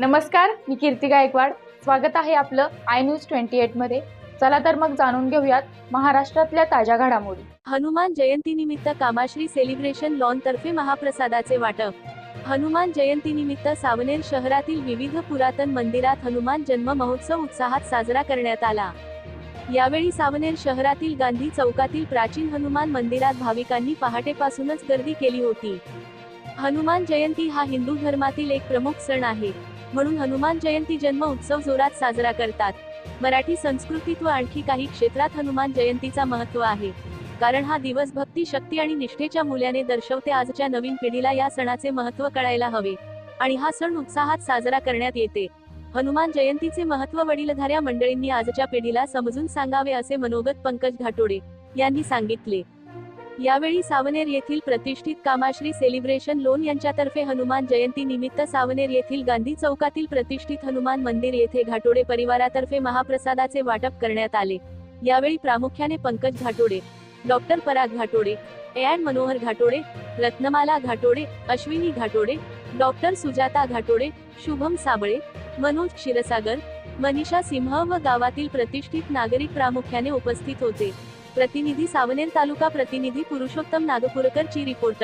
नमस्कार, मी कीर्ती गायकवाड. स्वागत आहे आपलं आय न्यूज 28 मध्ये. चला तर मग जाणून घेऊयात महाराष्ट्रातल्या ताज्या घडामोडी. हनुमान जयंतीनिमित्त कामाश्री सेलिब्रेशन लॉन तर्फे महाप्रसादाचे वाटप. हनुमान जयंतीनिमित्त सावनेर शहरातील विविध पुरातन मंदिरात हनुमान जन्म महोत्सव उत्साहात साजरा करण्यात आला. यावेळी सावनेर शहरातील गांधी चौकातील प्राचीन हनुमान मंदिरात भाविकांनी पहाटेपासूनच गर्दी केली होती. हनुमान जयंती हा हिंदू धर्मातील एक प्रमुख सण आहे, म्हणून हनुमान जयंती जन्म उत्सव जोरात साजरा करतात. मराठी संस्कृतीत व आणखी काही क्षेत्रात हनुमान जयंतीचा महत्त्व आहे, कारण हा दिवस भक्ती, शक्ती आणि निष्ठेच्या मूल्याने दर्शवते. आजच्या नवीन पिढीला या सणाचे महत्त्व कळायला हवे आणि हा सण उत्साहात साजरा करण्यात येते. हनुमान जयंतीचे महत्त्व वडीलधाऱ्या मंडळींनी आजच्या पिढीला समजून सांगावे, असे मनोगत पंकज घाटोडे यांनी सांगितले. यावेळी सावनेर येथील प्रतिष्ठित कामाश्री सेलिब्रेशन लोन यांच्यातर्फे हनुमान जयंती निमित्त सावनेर येथील गांधी चौकातील प्रतिष्ठित हनुमान मंदिर येथे घाटोडे परिवारातर्फे महाप्रसादाचे वाटप करण्यात आले. यावेळी प्रामुख्याने पंकज घाटोडे, डॉक्टर पराग घाटोडे, एड मनोहर घाटोडे, रत्नमाला घाटोडे, अश्विनी घाटोडे, डॉक्टर सुजाता घाटोडे, शुभम साबळे, मनोज क्षीरसागर, मनीषा सिंह व गावातील प्रतिष्ठित नागरिक प्रामुख्याने उपस्थित होते. प्रतिनिधी सावनेर तालुका प्रतिनिधी पुरुषोत्तम नागपूरकर ची रिपोर्ट.